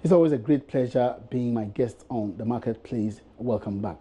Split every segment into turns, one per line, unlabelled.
It's always a great pleasure being my guest on the Marketplace. Welcome back.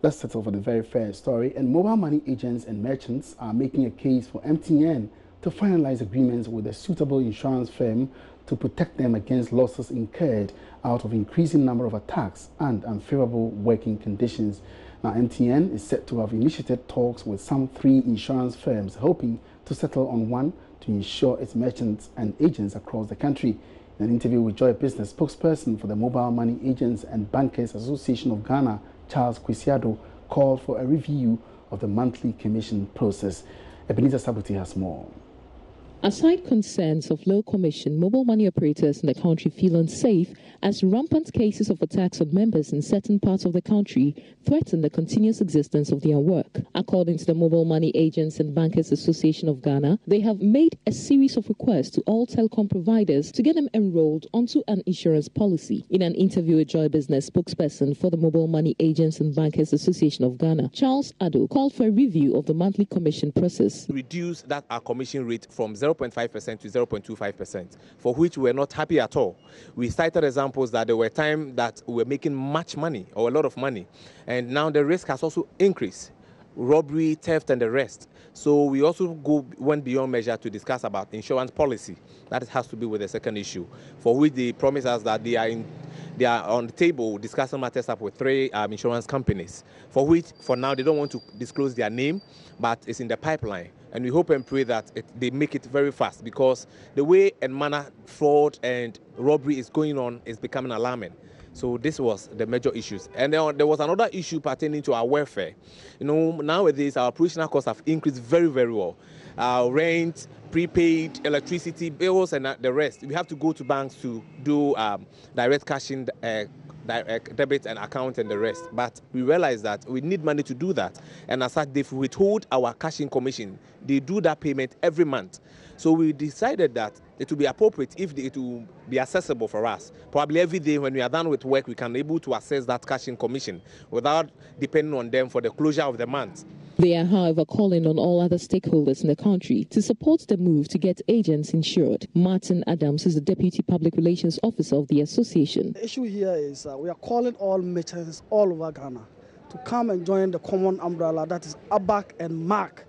Let's settle for the very first story. And mobile money agents and merchants are making a case for MTN to finalize agreements with a suitable insurance firm to protect them against losses incurred out of increasing number of attacks and unfavorable working conditions. Now, MTN is set to have initiated talks with some 3 insurance firms, hoping to settle on one to insure its merchants and agents across the country. In an interview with Joy Business, spokesperson for the Mobile Money Agents and Bankers Association of Ghana, Charles Kwesiado, called for a review of the monthly commission process. Ebenezer Sabuti has more.
Aside concerns of low commission, mobile money operators in the country feel unsafe as rampant cases of attacks on members in certain parts of the country threaten the continuous existence of their work. According to the Mobile Money Agents and Bankers Association of Ghana, they have made a series of requests to all telecom providers to get them enrolled onto an insurance policy. In an interview with Joy Business, spokesperson for the Mobile Money Agents and Bankers Association of Ghana, Charles Ado, called for a review of the monthly commission process.
Reduce that our commission rate from 0.5% to 0.25%, for which we were not happy at all. We cited examples that there were times that we were making much money or a lot of money, and now the risk has also increased. Robbery, theft, and the rest. So we also went beyond measure to discuss about insurance policy. That has to be with the second issue, for which they promise us that they are on the table discussing matters up with 3 insurance companies, for which for now they don't want to disclose their name, but it's in the pipeline. And we hope and pray that they make it very fast, because the way and manner fraud and robbery is going on is becoming alarming. So this was the major issues. And then there was another issue pertaining to our welfare. Nowadays our operational costs have increased very, very well. Rent, prepaid, electricity bills, and the rest. We have to go to banks to do direct cashing, debit and account and the rest. But we realize that we need money to do that. And as such, they withhold our cashing commission. They do that payment every month. So we decided that it will be appropriate if it will be accessible for us. Probably every day when we are done with work, we can be able to access that cashing commission without depending on them for the closure of the month.
They are, however, calling on all other stakeholders in the country to support the move to get agents insured. Martin Adams is the Deputy Public Relations Officer of the association.
The issue here is we are calling all merchants all over Ghana to come and join the common umbrella, that is ABAC and MAC,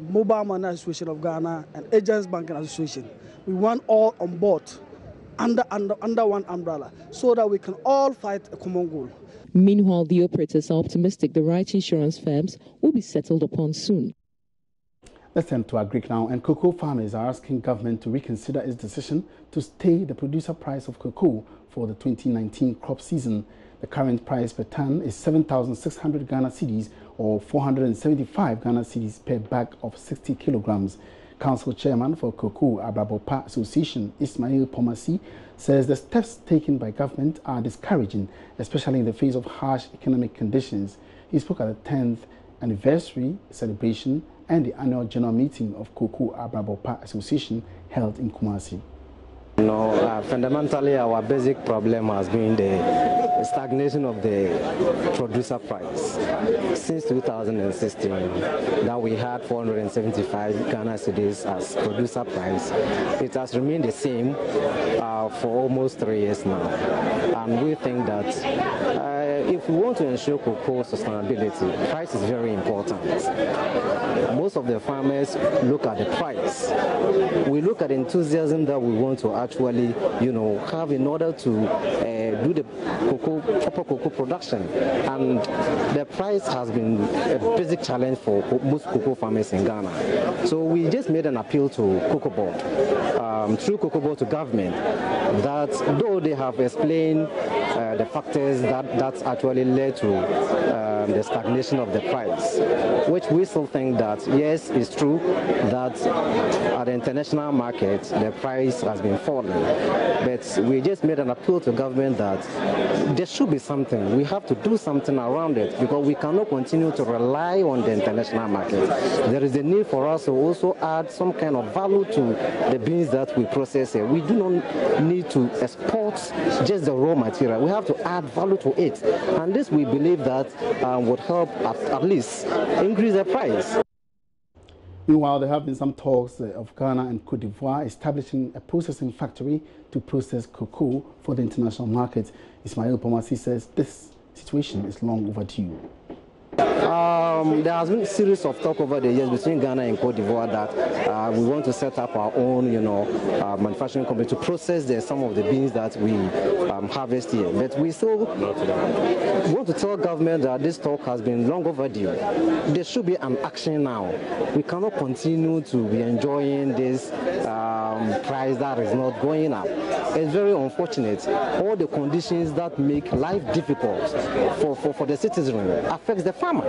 Mobile Money Association of Ghana and Agents Banking Association. We want all on board under one umbrella so that we can all fight a common goal.
Meanwhile, the operators are optimistic the right insurance firms will be settled upon soon.
Let's turn to Agric now. And cocoa farmers are asking government to reconsider its decision to stay the producer price of cocoa for the 2019 crop season. The current price per ton is 7,600 Ghana cedis or 475 Ghana cedis per bag of 60 kilograms. Council Chairman for Cocoa Abrabopa Association, Ismail Pomasi, says the steps taken by government are discouraging, especially in the face of harsh economic conditions. He spoke at the 10th anniversary celebration and the annual general meeting of Cocoa Abrabopa Association held in Kumasi.
Fundamentally, our basic problem has been the stagnation of the producer price. Since 2016, that we had 475 Ghana cedis as producer price, it has remained the same for almost 3 years now. And we think that if we want to ensure cocoa sustainability, price is very important. Most of the farmers look at the price. We look at the enthusiasm that we want to actually, have in order to do the proper cocoa production. And the price has been a basic challenge for most cocoa farmers in Ghana. So we just made an appeal to Cocoa Board, through Cocoa Board to government, that though they have explained the factors that actually led to the stagnation of the price, which we still think that, yes, it's true that at the international market, the price has been falling. But we just made an appeal to government that there should be something. We have to do something around it, because we cannot continue to rely on the international market. There is a need for us to also add some kind of value to the beans that we process here. We do not need to export just the raw material. We have to add value to it. And this, we believe that would help at least increase the price.
Meanwhile, there have been some talks of Ghana and Cote d'Ivoire establishing a processing factory to process cocoa for the international market. Ismail Pomasi says this situation is long overdue.
There has been a series of talk over the years between Ghana and Cote d'Ivoire that we want to set up our own, manufacturing company to process some of the beans that we harvest here. But we still want to tell government that this talk has been long overdue. There should be an action now. We cannot continue to be enjoying this price that is not going up. It's very unfortunate. All the conditions that make life difficult for the citizenry affects the farmer.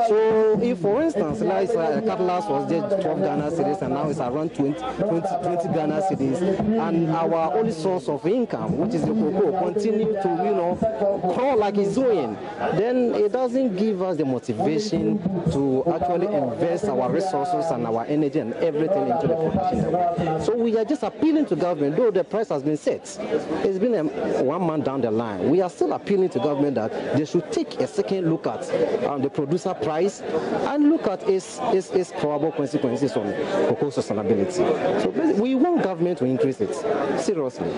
So if, for instance, like Catalas was just 12 Ghana cedis and now it's around 20 Ghana cedis, and our only source of income, which is the cocoa, continue to crawl like it's doing, then it doesn't give us the motivation to actually invest our resources and our energy and everything into the production. So we are just appealing to government, though the price has been set. It's been 1 month down the line. We are still appealing to government that they should take a second look at the producer price and look at its probable consequences on cocoa sustainability. So we want government to increase it, seriously.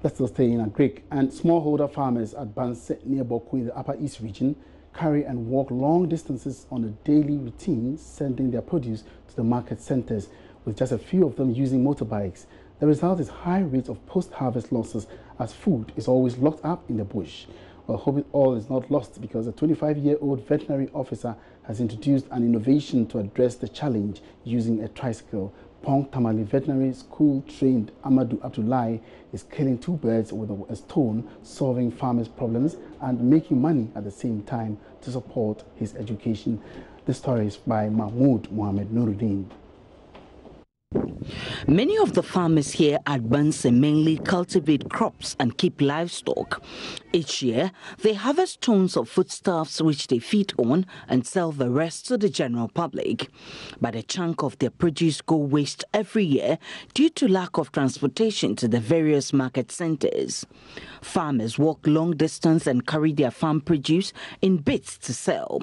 Let's still stay in a Greek. And smallholder farmers at Banse near Boku in the Upper East region carry and walk long distances on a daily routine, sending their produce to the market centers, with just a few of them using motorbikes. The result is high rates of post-harvest losses, as food is always locked up in the bush. Well, hope it all is not lost, because a 25-year-old veterinary officer has introduced an innovation to address the challenge using a tricycle. Pong Tamale Veterinary School-trained Amadou Abdullahi is killing 2 birds with a stone, solving farmers' problems and making money at the same time to support his education. The story is by Mahmoud Mohamed Nuruddin.
Many of the farmers here at Banse mainly cultivate crops and keep livestock. Each year, they harvest tons of foodstuffs which they feed on and sell the rest to the general public. But a chunk of their produce go waste every year due to lack of transportation to the various market centers. Farmers walk long distance and carry their farm produce in bits to sell.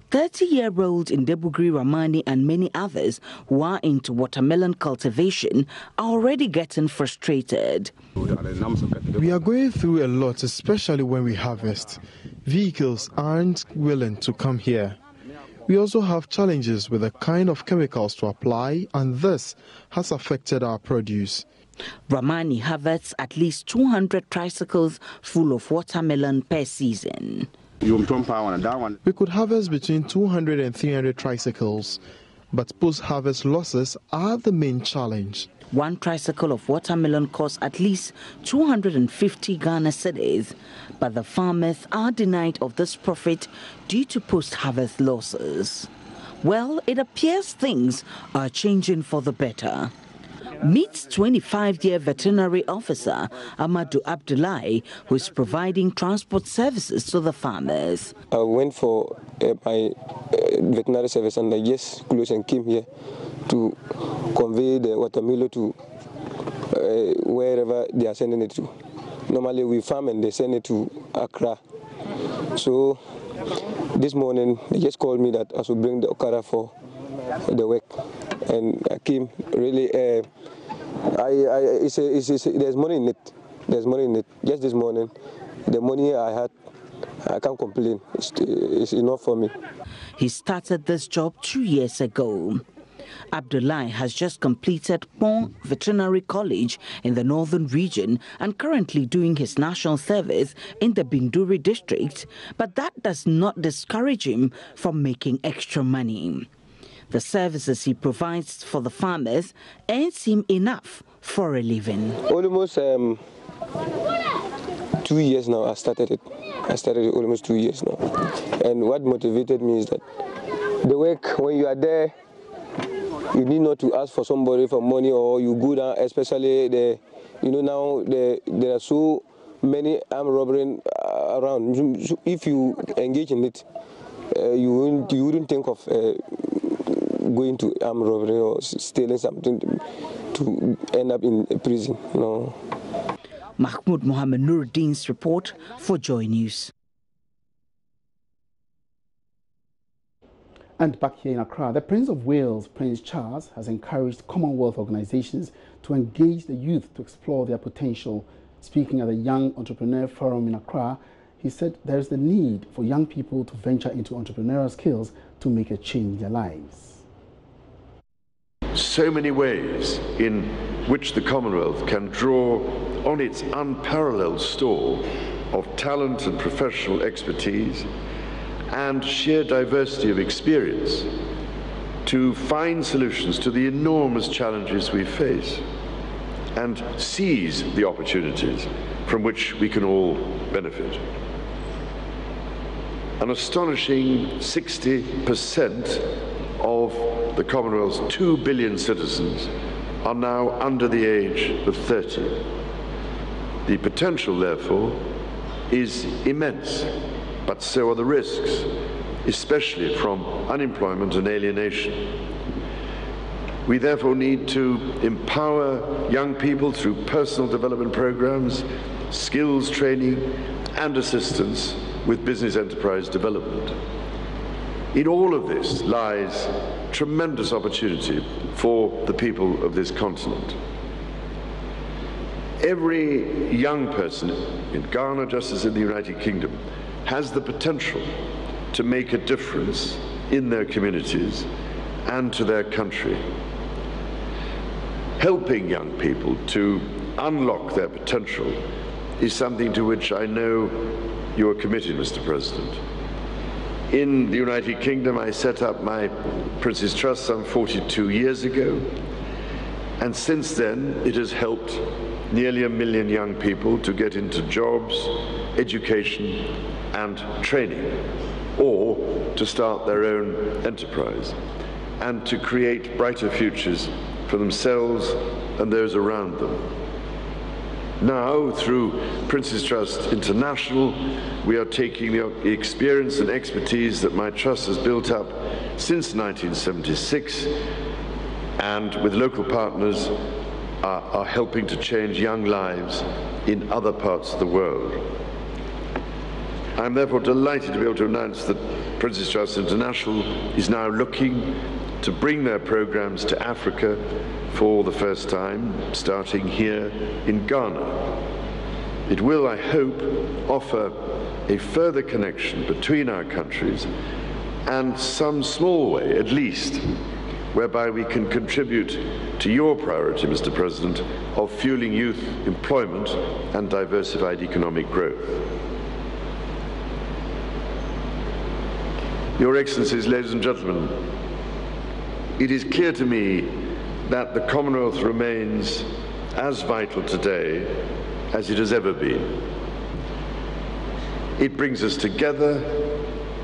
30-year-old Ndebugri Ramani and many others who are into watermelon cultivation are already getting frustrated.
We are going through a lot, especially when we harvest. Vehicles aren't willing to come here. We also have challenges with the kind of chemicals to apply, and this has affected our produce.
Ramani harvests at least 200 tricycles full of watermelon per season.
We could harvest between 200 and 300 tricycles, but post-harvest losses are the main challenge.
1 tricycle of watermelon costs at least 250 Ghana cedis, but the farmers are denied of this profit due to post-harvest losses. Well, it appears things are changing for the better. Meet 25-year veterinary officer Amadou Abdullahi, who is providing transport services to the farmers.
I went for my veterinary service and I just closed and came here to convey the watermelon to wherever they are sending it to. Normally we farm and they send it to Accra. So this morning they just called me that I should bring the Okada for the work. And I came really, there's money in it. There's money in it. Just this morning, the money I had, I can't complain. It's enough for me.
He started this job 2 years ago. Abdullahi has just completed Pong Veterinary College in the northern region and currently doing his national service in the Binduri district, but that does not discourage him from making extra money. The services he provides for the farmers earns him enough for a living.
Almost 2 years now I started it. I started it almost 2 years now. And what motivated me is that the work, when you are there, you need not to ask for somebody for money, or you go down, especially now there are so many armed robbery around. So if you engage in it, you wouldn't think of going to armed robbery or stealing something to end up in prison. No.
Mahmoud Mohamed Nuruddin's report for JoyNews.
And back here in Accra, the Prince of Wales, Prince Charles, has encouraged Commonwealth organizations to engage the youth to explore their potential. Speaking at the Young Entrepreneur Forum in Accra, he said there is the need for young people to venture into entrepreneurial skills to make a change in their lives.
So many ways in which the Commonwealth can draw on its unparalleled store of talent and professional expertise and sheer diversity of experience to find solutions to the enormous challenges we face and seize the opportunities from which we can all benefit. An astonishing 60% of the Commonwealth's 2 billion citizens are now under the age of 30. The potential, therefore, is immense, but so are the risks, especially from unemployment and alienation. We therefore need to empower young people through personal development programs, skills training, and assistance with business enterprise development. In all of this lies tremendous opportunity for the people of this continent. Every young person in Ghana, just as in the United Kingdom, has the potential to make a difference in their communities and to their country. Helping young people to unlock their potential is something to which I know you are committed, Mr. President. In the United Kingdom, I set up my Prince's Trust some 42 years ago, and since then it has helped nearly 1 million young people to get into jobs, education, and training, or to start their own enterprise, and to create brighter futures for themselves and those around them. Now, through Prince's Trust International, we are taking the experience and expertise that my trust has built up since 1976, and with local partners are helping to change young lives in other parts of the world. I'm therefore delighted to be able to announce that Prince's Trust International is now looking to bring their programs to Africa for the first time, starting here in Ghana. It will, I hope, offer a further connection between our countries and some small way, at least, whereby we can contribute to your priority, Mr. President, of fueling youth employment and diversified economic growth. Your Excellencies, ladies and gentlemen, it is clear to me that the Commonwealth remains as vital today as it has ever been. It brings us together,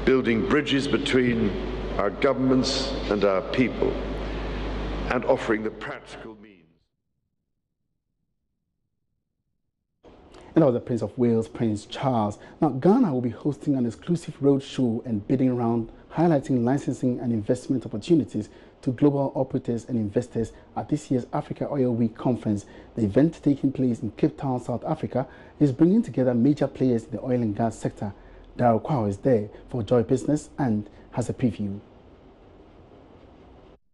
building bridges between our governments and our people, and offering the practical means.
And that was the Prince of Wales, Prince Charles. Now, Ghana will be hosting an exclusive roadshow and bidding round highlighting licensing and investment opportunities to global operators and investors at this year's Africa Oil Week conference. The event, taking place in Cape Town, South Africa, is bringing together major players in the oil and gas sector. Darryl Kwao is there for Joy Business and has a preview.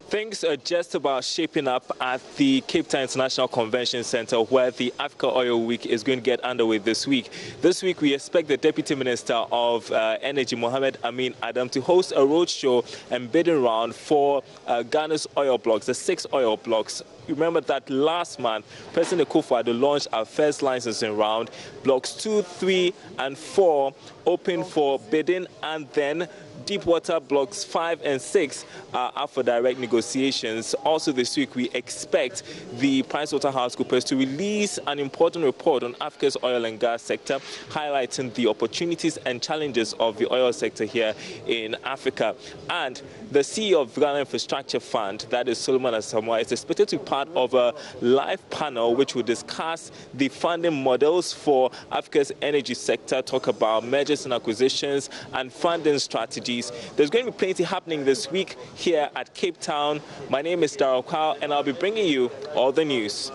Things are just about shaping up at the Cape Town International Convention Center, where the Africa Oil Week is going to get underway this week. This week, we expect the Deputy Minister of Energy, Mohamed Amin Adam, to host a roadshow and bidding round for Ghana's oil blocks, the 6 oil blocks. Remember that last month, President Akufo-Addo launched our first licensing round. Blocks 2, 3, and 4 open for bidding, and then Deepwater Blocks 5 and 6 are up for direct negotiations. Also this week, we expect the PricewaterhouseCoopers to release an important report on Africa's oil and gas sector, highlighting the opportunities and challenges of the oil sector here in Africa. And the CEO of Ghana Infrastructure Fund, that is Solomon Asamoah, is expected to be part of a live panel which will discuss the funding models for Africa's energy sector, talk about mergers and acquisitions and funding strategies. There's going to be plenty happening this week here at Cape Town. My name is Darryl Kwao, and I'll be bringing you all the news.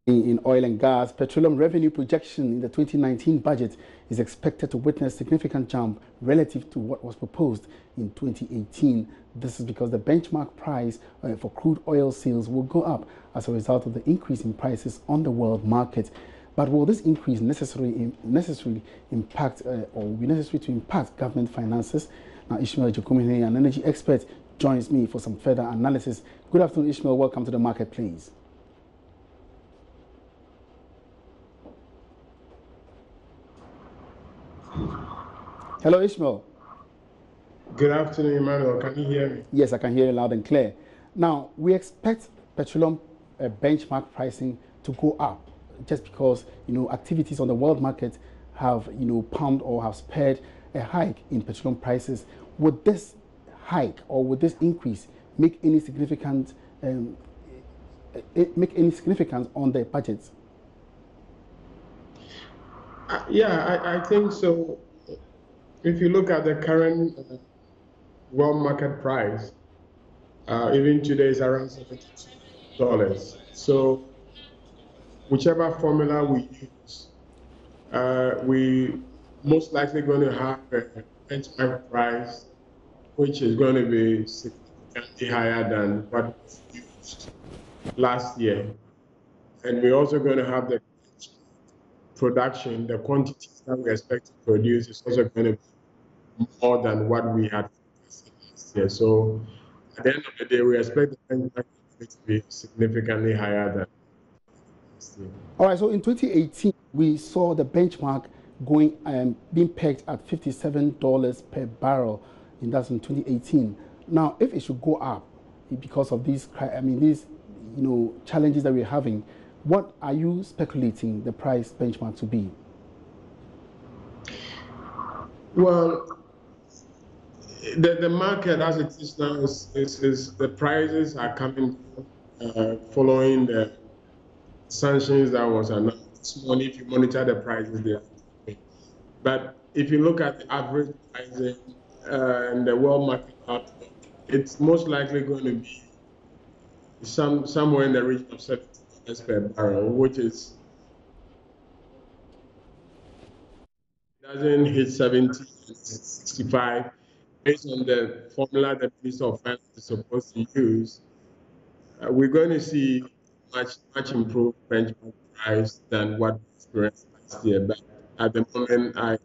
In oil and gas, petroleum revenue projection in the 2019 budget is expected to witness significant jump relative to what was proposed in 2018. This is because the benchmark price for crude oil sales will go up as a result of the increase in prices on the world market. But will this increase necessarily impact or be necessary to impact government finances? Now, Ishmael Jokumine, an energy expert, joins me for some further analysis. Good afternoon, Ishmael. Welcome to the market, please. Hello, Ishmael.
Good afternoon, Emmanuel. Can you hear me?
Yes, I can hear you loud and clear. Now, we expect petroleum benchmark pricing to go up just because, activities on the world market have, pumped or have spurred a hike in petroleum prices. Would this hike or would this increase make any significance on the budgets?
Yeah, I think so. If you look at the current world market price, even today is around $72. So whichever formula we use, we most likely going to have a benchmark price which is going to be significantly higher than what was used last year. And we're also going to have the production, the quantities that we expect to produce is also going to be more than what we had last year. So at the end of the day, we expect the benchmark to be significantly higher than last year.
All right, so in 2018, we saw the benchmark being pegged at $57 per barrel, and that's in 2018. Now, if it should go up because of these challenges that we're having, what are you speculating the price benchmark to be?
Well, the market as it is now is the prices are coming following the sanctions that was announced this morning. If you monitor the prices, they are coming. But if you look at the average pricing and the world market outlook, it's most likely going to be somewhere in the region of $70 per barrel, which is doesn't hit 70, 65, based on the formula the Minister of Finance is supposed to use. We're going to see much improved benchmark price than what we experienced last year. But at the moment, I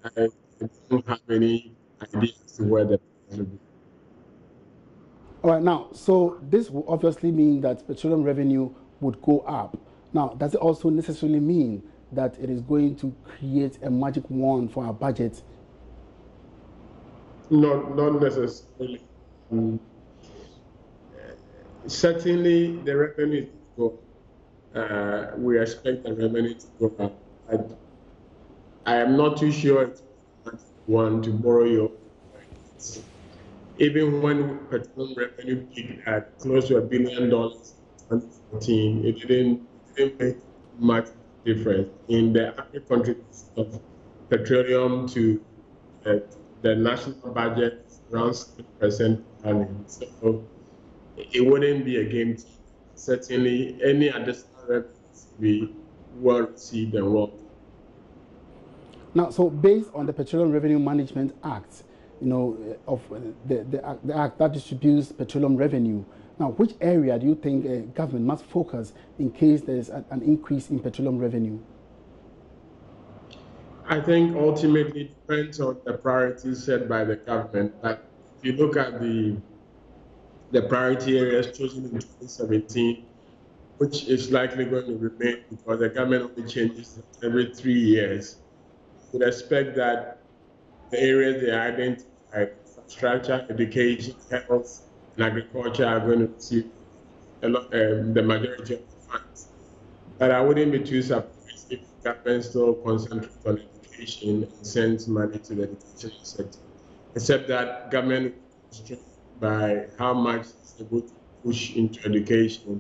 don't have any idea as to where the price will be.
All right, now, so this will obviously mean that petroleum revenue would go up. Now, does it also necessarily mean that it is going to create a magic wand for our budget?
Not necessarily. Certainly, the revenue will go. We expect the revenue to go up. I am not too sure it's one to borrow your words. Even when petroleum revenue peaked at close to $1 billion in 2014, it didn't make much difference in the average contribution of petroleum to the national budget, around 7% annually. So it wouldn't be a game changer. Certainly, any additional revenue will be well received and welcome.
Now, so based on the Petroleum Revenue Management Act, of the act that distributes petroleum revenue. Now, which area do you think government must focus in case there's an increase in petroleum revenue?
I think ultimately it depends on the priorities set by the government. But if you look at the priority areas chosen in 2017, which is likely going to remain because the government only changes every 3 years, we would expect that the areas they identified, infrastructure, education, health, and agriculture, are going to receive the majority of the funds. But I wouldn't be too surprised if the government still concentrates on education and sends money to the education sector, except that government is constrained by how much it's able to push into education.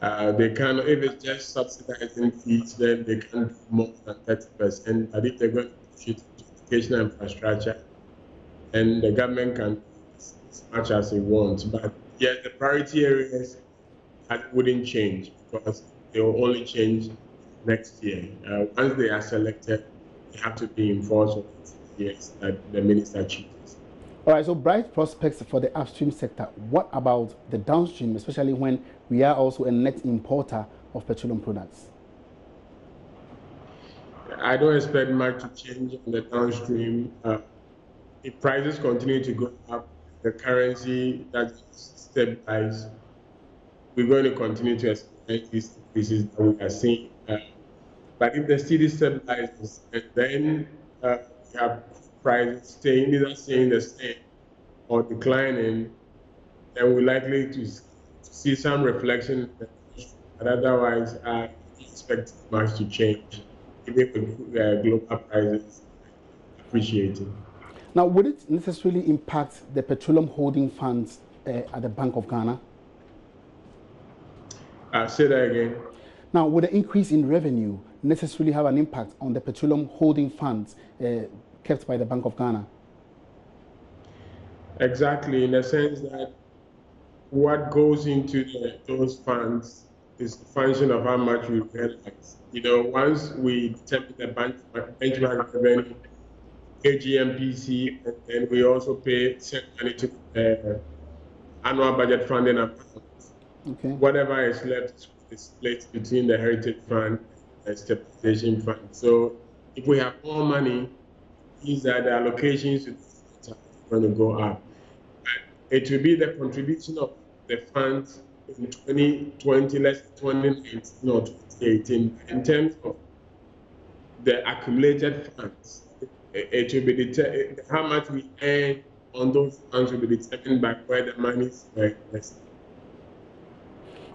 They can, if it's just subsidizing fees, then they can't do more than 30%. But if they're going to push it into educational infrastructure, and the government can do as much as it wants. But yet the priority areas wouldn't change because they will only change next year. Once they are selected, they have to be enforced for 6 years that the minister chooses.
All right, so bright prospects for the upstream sector. What about the downstream, especially when we are also a net importer of petroleum products?
I don't expect much to change on the downstream. If prices continue to go up, the currency that stabilize, we're going to continue to experience these increases that we are seeing. But if the city stabilizes and then we have prices either staying the same or declining, then we're likely to see some reflection. But otherwise, I don't expect much to change, even with global prices appreciating.
Now, would it necessarily impact the petroleum holding funds at the Bank of Ghana?
Say that again.
Now, would the increase in revenue necessarily have an impact on the petroleum holding funds kept by the Bank of Ghana?
Exactly, in the sense that what goes into those funds is the function of how much we realize. Once we determine the benchmark revenue, AGMPC, and then we also send money to annual budget funding account.
Okay.
Whatever is left is split between the Heritage Fund and Stabilization Fund. So if we have more money, means that the allocations are going to go up. And it will be the contribution of the funds in 2020, less 2019 or 2018, in terms of the accumulated funds. It will be how much we earn on those funds will be determined by where the money is invested.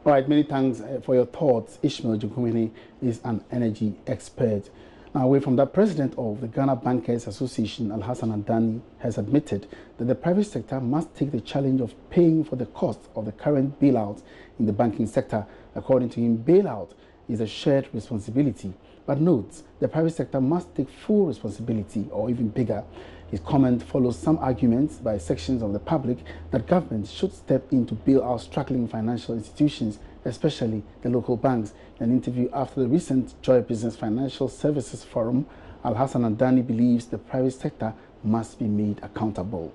All right, many thanks for your thoughts. Ishmael Jukumini is an energy expert. Now, away from that, President of the Ghana Bankers Association, Alhassan Adani, has admitted that the private sector must take the challenge of paying for the cost of the current bailout in the banking sector. According to him, bailout is a shared responsibility, but notes the private sector must take full responsibility or even bigger. His comment follows some arguments by sections of the public that government should step in to bail out struggling financial institutions, especially the local banks. In an interview after the recent Joy Business Financial Services Forum, Alhassan Adani believes the private sector must be made accountable.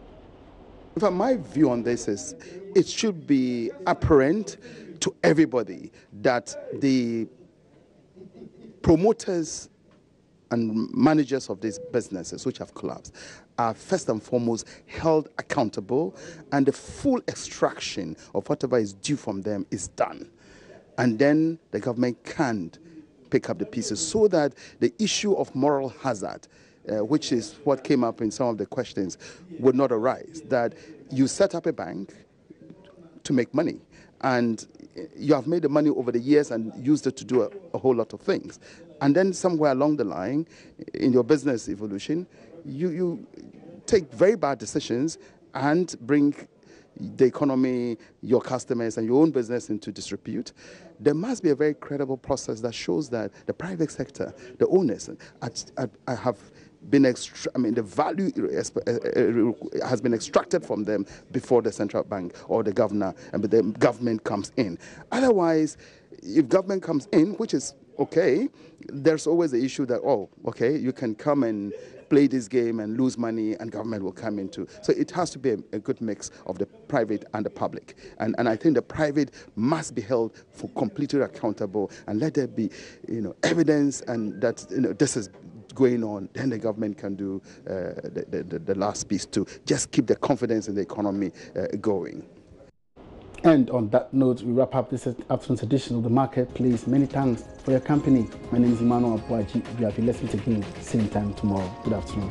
In fact, my view on this is it should be apparent to everybody that the promoters and managers of these businesses which have collapsed are first and foremost held accountable, and the full extraction of whatever is due from them is done. And then the government can pick up the pieces so that the issue of moral hazard, which is what came up in some of the questions, would not arise. That you set up a bank to make money, and you have made the money over the years and used it to do a whole lot of things. And then somewhere along the line, in your business evolution, you take very bad decisions and bring the economy, your customers, and your own business into disrepute. There must be a very credible process that shows that the private sector, the owners, have been the value has been extracted from them before the central bank or the governor, and the government comes in. Otherwise, if government comes in, which is okay, there's always the issue that, oh, okay, you can come and play this game and lose money, and government will come into. So it has to be a good mix of the private and the public. And I think the private must be held for completely accountable, and let there be, evidence and that this is going on. Then the government can do the last piece to just keep the confidence in the economy going.
And on that note, we wrap up this afternoon's edition of The Marketplace. Many thanks for your company. My name is Emmanuel Abuaji. We have been listening again, same time tomorrow. Good afternoon.